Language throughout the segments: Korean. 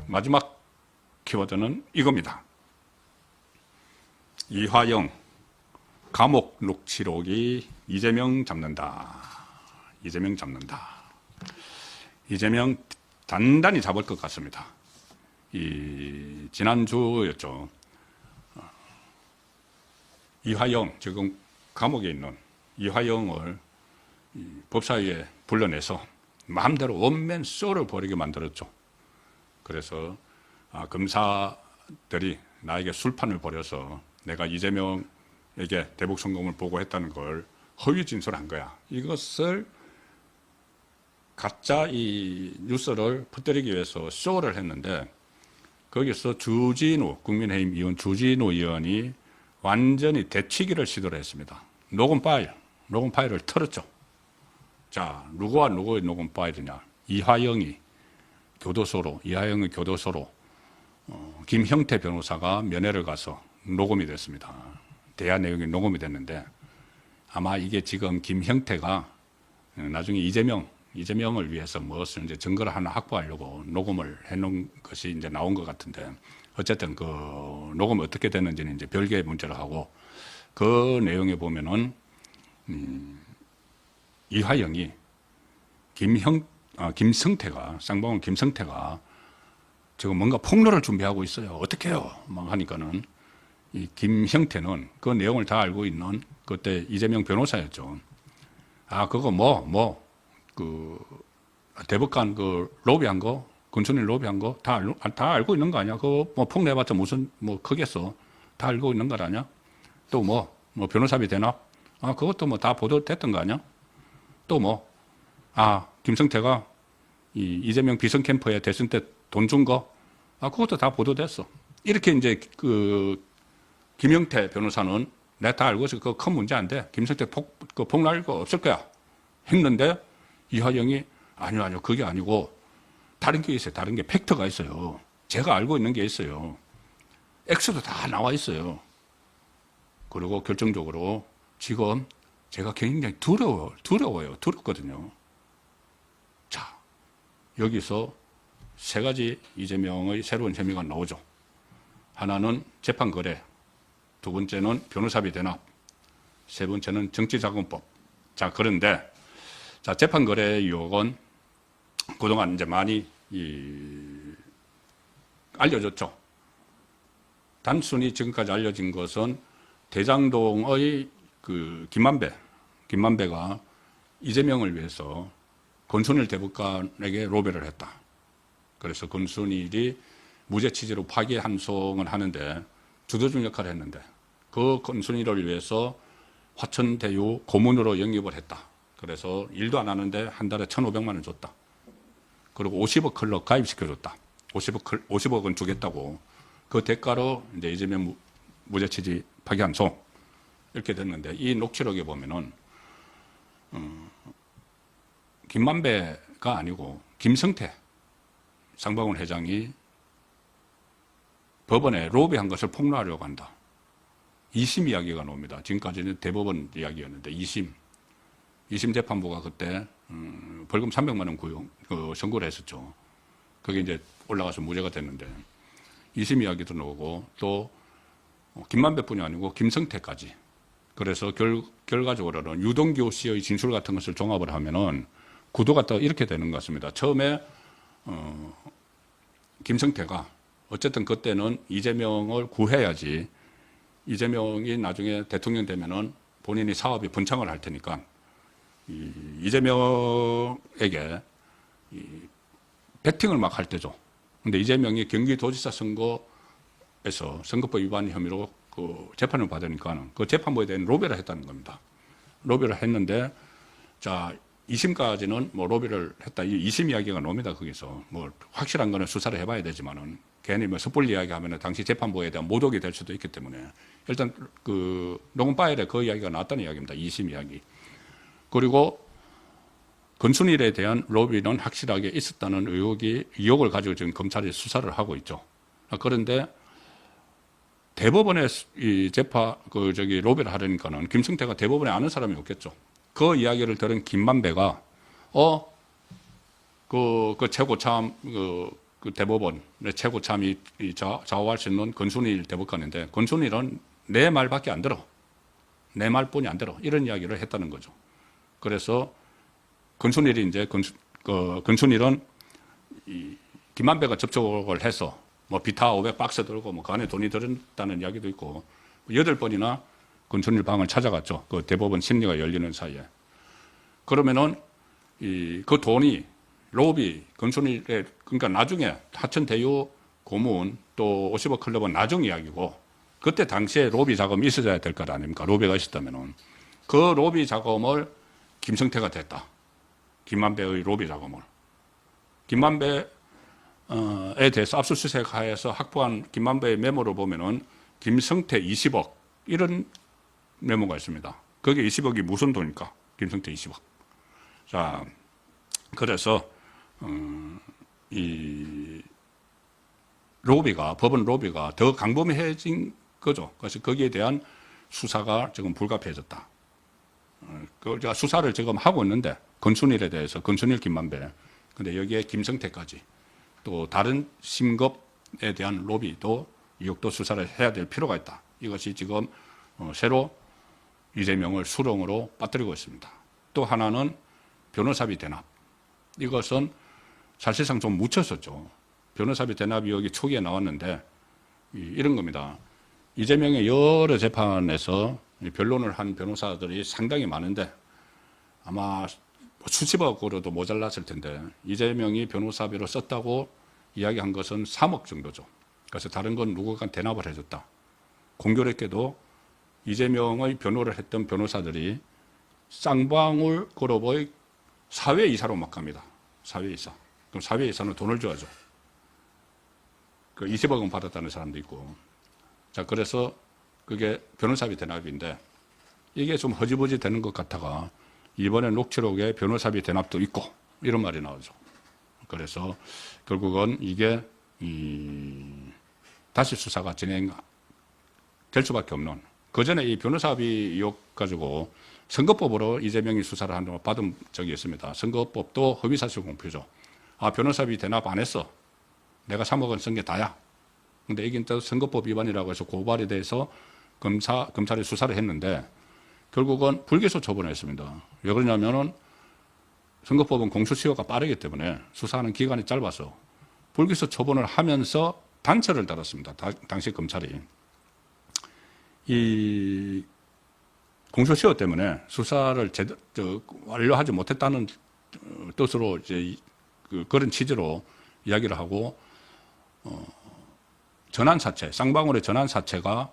마지막 키워드는 이겁니다. 이화영 감옥 녹취록이 이재명 잡는다. 이재명 잡는다. 이재명 단단히 잡을 것 같습니다. 지난주였죠. 이화영, 지금 감옥에 있는 이화영을 법사위에 불러내서 마음대로 원맨 쇼를 벌이게 만들었죠. 그래서 검사들이 나에게 술판을 벌여서 내가 이재명에게 대북 성공을 보고했다는 걸 허위 진술한 거야. 이것을 가짜 이 뉴스를 퍼뜨리기 위해서 쇼를 했는데 거기서 주진우 국민의힘 의원 주진우 의원이 완전히 되치기를 시도를 했습니다. 녹음 파일을 털었죠. 자, 누구와 누구의 녹음 파일이냐? 이화영의 교도소로 김형태 변호사가 면회를 가서 녹음이 됐습니다. 대화 내용이 녹음이 됐는데 아마 이게 지금 김형태가 나중에 이재명을 위해서 무엇을 이제 증거를 하나 확보하려고 녹음을 해놓은 것이 이제 나온 것 같은데 어쨌든 그 녹음이 어떻게 됐는지는 이제 별개의 문제를 하고 그 내용에 보면은 이화영이 김성태가 쌍방울 김성태가 지금 뭔가 폭로를 준비하고 있어요. 어떻게 해요? 막 하니까는 이 김형태는 그 내용을 다 알고 있는 그때 이재명 변호사였죠. 그거 대법관 로비한 거, 군수님 로비한 거 다 알고 있는 거 아니야? 그거 폭로해봤자 무슨 크겠어? 다 알고 있는 거 아니야? 또 변호사비 대납? 그것도 다 보도됐던 거 아니야? 또 김성태가 이재명 비선 캠프에 대선 때 돈 준 거? 그것도 다 보도됐어. 이렇게 이제 김영태 변호사는 내가 다 알고 있어. 그거 큰 문제 안 돼. 김성태 폭로할 거 없을 거야. 했는데 이화영이 아니요. 그게 아니고 다른 게 있어요. 다른 게 팩트가 있어요. 제가 알고 있는 게 있어요. X도 다 나와 있어요. 그리고 결정적으로 지금 제가 굉장히 두렵거든요. 자, 여기서 세 가지 이재명의 새로운 혐의가 나오죠. 하나는 재판 거래, 두 번째는 변호사비 대납, 세 번째는 정치자금법. 자, 그런데 재판 거래 의혹은 그동안 이제 많이 알려졌죠. 단순히 지금까지 알려진 것은 대장동의 김만배가 이재명을 위해서 권순일 대법관에게 로비를 했다. 그래서 권순일이 무죄 취지로 파기환송을 하는데 주도적 역할을 했는데 그 권순일을 위해서 화천대유 고문으로 영입을 했다. 그래서 일도 안 하는데 한 달에 1,500만 원 줬다. 그리고 50억 클럽 가입시켜줬다. 50억은 주겠다고. 그 대가로 이제 이재명 무죄 취지 파기환송 이렇게 됐는데 이 녹취록에 보면은 김만배가 아니고 김성태 쌍방울 회장이 법원에 로비한 것을 폭로하려고 한다. 2심 이야기가 나옵니다. 지금까지는 대법원 이야기였는데 2심 재판부가 그때 벌금 300만 원 구형 선고를 했었죠. 그게 이제 올라가서 무죄가 됐는데 2심 이야기도 나오고 또 김만배뿐이 아니고 김성태까지. 그래서 결과적으로는 유동규 씨의 진술 같은 것을 종합을 하면은 구도가 또 이렇게 되는 것 같습니다. 처음에 김성태가 어쨌든 그때는 이재명을 구해야지 이재명이 나중에 대통령 되면은 본인이 사업이 번창을 할 테니까 이재명에게 배팅을 막 할 때죠. 근데 이재명이 경기도지사 선거에서 선거법 위반 혐의로 그 재판을 받으니까 그 재판부에 대한 로비를 했다는 겁니다. 로비를 했는데 자 2심까지는 로비를 했다. 이 2심 이야기가 나옵니다. 거기서 확실한 거는 수사를 해봐야 되지만은 괜히 섣불리 이야기하면은 당시 재판부에 대한 모독이 될 수도 있기 때문에 일단 그 녹음 파일에 그 이야기가 나왔다는 이야기입니다. 2심 이야기. 그리고 권순일에 대한 로비는 확실하게 있었다는 의혹을 가지고 지금 검찰이 수사를 하고 있죠. 그런데 대법원에 로비를 하려니까는 김성태가 대법원에 아는 사람이 없겠죠. 그 이야기를 들은 김만배가, 최고참, 그 대법원의 최고참이 좌우할 수 있는 권순일 대법관인데 권순일은 내 말밖에 안 들어. 내 말뿐이 안 들어. 이런 이야기를 했다는 거죠. 그래서 권순일이 이제 권순일은 김만배가 접촉을 해서 뭐 비타 500박스 들고 뭐 그 안에 돈이 들었다는 이야기도 있고 8번이나 권순일 방을 찾아갔죠. 그 대법원 심리가 열리는 사이에. 그러면은 그 돈이 로비, 권순일의 그러니까 나중에 하천 대유 고문 또 50억 클럽은 나중 이야기고 그때 당시에 로비 자금이 있어야 될 것 아닙니까? 로비가 있었다면은 그 로비 자금을 김성태가 됐다. 김만배의 로비 자금을. 김만배에 대해서 압수수색 하에서 확보한 김만배의 메모를 보면은 김성태 20억 이런 메모가 있습니다. 그게 20억이 무슨 돈입니까? 김성태 20억. 자, 그래서 이 로비가 법원 로비가 더 강범해진 거죠. 그래서 거기에 대한 수사가 지금 불가피해졌다. 제가 수사를 지금 하고 있는데 권순일에 대해서 권순일 김만배 근데 여기에 김성태까지 또 다른 심급에 대한 로비도 의혹도 수사를 해야 될 필요가 있다. 이것이 지금 새로 이재명을 수렁으로 빠뜨리고 있습니다. 또 하나는 변호사비 대납. 이것은 사실상 좀 묻혔었죠. 변호사비 대납 의혹이 초기에 나왔는데 이런 겁니다. 이재명의 여러 재판에서 변론을 한 변호사들이 상당히 많은데 아마 수십억으로도 모자랐을 텐데 이재명이 변호사비로 썼다고 이야기한 것은 3억 정도죠. 그래서 다른 건 누군가 대납을 해줬다. 공교롭게도 이재명의 변호를 했던 변호사들이 쌍방울 그룹의 사회이사로 막 갑니다. 사회이사. 그럼 사회이사는 돈을 줘야죠. 그 20억 원 받았다는 사람도 있고. 자, 그래서 그게 변호사비 대납인데 이게 좀 허지부지 되는 것 같다가 이번에 녹취록에 변호사비 대납도 있고 이런 말이 나오죠. 그래서 결국은 이게 다시 수사가 진행될 수밖에 없는 그 전에 이 변호사비 의혹 가지고 선거법으로 이재명이 수사를 한다고 받은 적이 있습니다. 선거법도 허위사실 공표죠. 아, 변호사비 대납 안 했어. 내가 3억 원 쓴 게 다야. 근데 이긴 또 선거법 위반이라고 해서 고발이 돼서 검찰이 수사를 했는데 결국은 불기소 처분했습니다. 왜 그러냐면은 선거법은 공소시효가 빠르기 때문에 수사하는 기간이 짧아서 불기소 처분을 하면서 단서를 달았습니다. 당시 검찰이. 이 공소시효 때문에 수사를 완료하지 못했다는 뜻으로 이제 그런 취지로 이야기를 하고 전환사채, 쌍방울의 전환사채가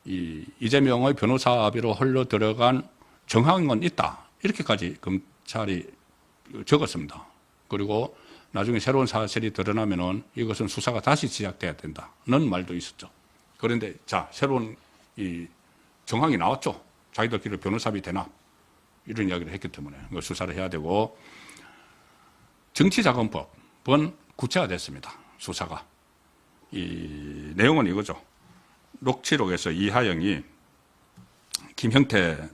이재명의 변호사비로 흘러 들어간 정황은 있다. 이렇게까지 검찰이 적었습니다. 그리고 나중에 새로운 사실이 드러나면은 이것은 수사가 다시 시작돼야 된다는 말도 있었죠. 그런데 자, 새로운 이 정황이 나왔죠. 자기들끼리 변호사비 대납 이런 이야기를 했기 때문에 수사를 해야 되고 정치자금법은 구체화됐습니다. 수사가. 이 내용은 이거죠. 녹취록에서 이하영이 김형태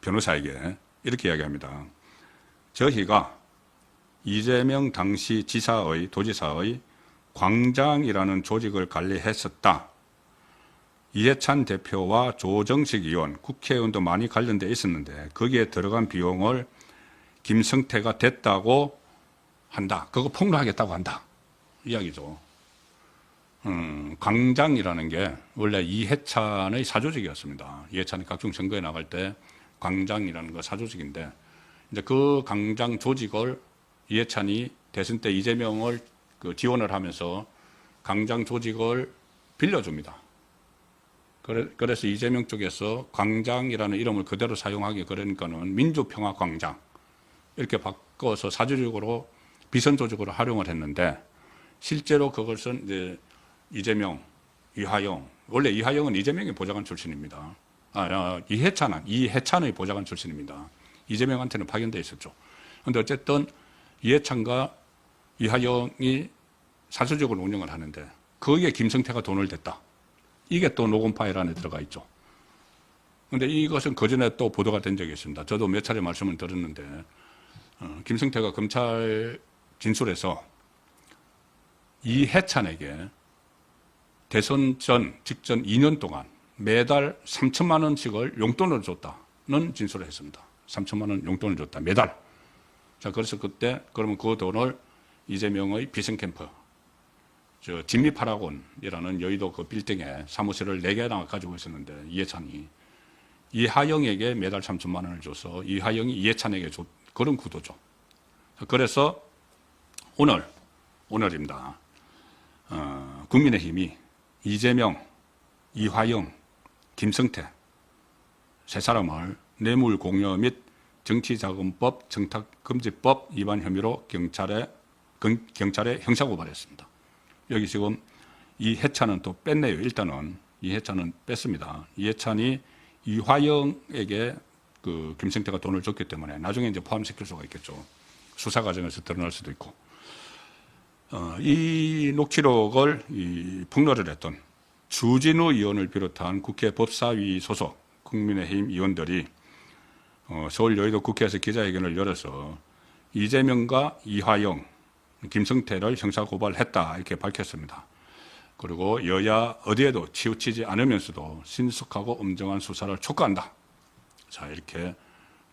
변호사에게 이렇게 이야기합니다. 저희가 이재명 당시 도지사의 광장이라는 조직을 관리했었다. 이해찬 대표와 조정식 의원, 국회의원도 많이 관련돼 있었는데 거기에 들어간 비용을 김성태가 됐다고 한다. 그거 폭로하겠다고 한다. 이야기죠. 광장이라는 게 원래 이해찬의 사조직이었습니다. 이해찬이 각종 선거에 나갈 때 광장이라는 거 사조직인데 이제 그 광장 조직을 이해찬이 대선 때 이재명을 지원을 하면서 광장 조직을 빌려줍니다. 그래서 이재명 쪽에서 광장이라는 이름을 그대로 사용하기 그러니까는 민주평화광장 이렇게 바꿔서 사조직으로 비선 조직으로 활용을 했는데 실제로 그것은 이제 이재명, 이하영 원래 이하영은 이재명의 보좌관 출신입니다. 이해찬의 보좌관 출신입니다. 이재명한테는 파견돼 있었죠. 그런데 어쨌든 이해찬과 이하영이 사조직으로 운영을 하는데 거기에 김성태가 돈을 댔다. 이게 또 녹음 파일 안에 들어가 있죠. 그런데 이것은 그전에 또 보도가 된 적이 있습니다. 저도 몇 차례 말씀을 드렸는데 김성태가 검찰 진술에서 이해찬에게 대선 전 직전 2년 동안 매달 3천만 원씩을 용돈으로 줬다는 진술을 했습니다. 3천만 원 용돈을 줬다. 매달. 자, 그래서 그때 그러면 그 돈을 이재명의 비선캠프 진미파라곤이라는 여의도 그 빌딩에 사무실을 4개나 가지고 있었는데 이해찬이 이하영에게 매달 3천만 원을 줘서 이하영이 이해찬에게 줬 그런 구도죠. 그래서 오늘입니다. 국민의힘이 이재명, 이화영, 김성태 세 사람을 뇌물공여 및 정치자금법, 정탁금지법 위반 혐의로 경찰에 형사고발했습니다. 여기 지금 이해찬은 또 뺐네요. 일단은 이해찬은 뺐습니다. 이해찬이 이화영에게 그 김성태가 돈을 줬기 때문에 나중에 이제 포함시킬 수가 있겠죠. 수사 과정에서 드러날 수도 있고. 이 녹취록을 폭로를 했던 주진우 의원을 비롯한 국회 법사위 소속 국민의힘 의원들이 서울 여의도 국회에서 기자회견을 열어서 이재명과 이화영, 김성태를 형사고발했다 이렇게 밝혔습니다. 그리고 여야 어디에도 치우치지 않으면서도 신속하고 엄정한 수사를 촉구한다. 자, 이렇게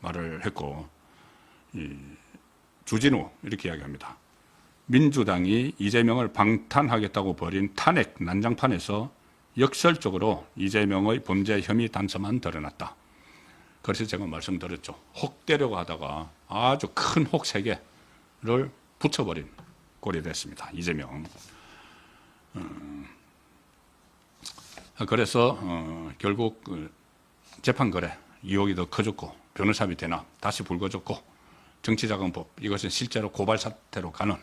말을 했고, 주진우 이렇게 이야기합니다. 민주당이 이재명을 방탄하겠다고 벌인 탄핵 난장판에서 역설적으로 이재명의 범죄 혐의 단서만 드러났다. 그래서 제가 말씀드렸죠. 혹 되려고 하다가 아주 큰 혹 3개를 붙여버린 꼴이 됐습니다. 이재명. 그래서 결국 재판 거래 의혹이 더 커졌고 변호사비 대납 다시 불거졌고 정치자금법 이것은 실제로 고발 사태로 가는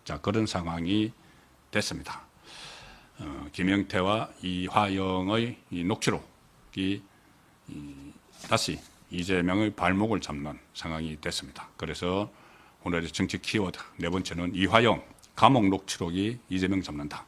자 그런 상황이 됐습니다. 김영태와 이화영의 이 녹취록이 다시 이재명의 발목을 잡는 상황이 됐습니다. 그래서 오늘의 정치 키워드 4번째는 이화영 감옥 녹취록이 이재명 잡는다.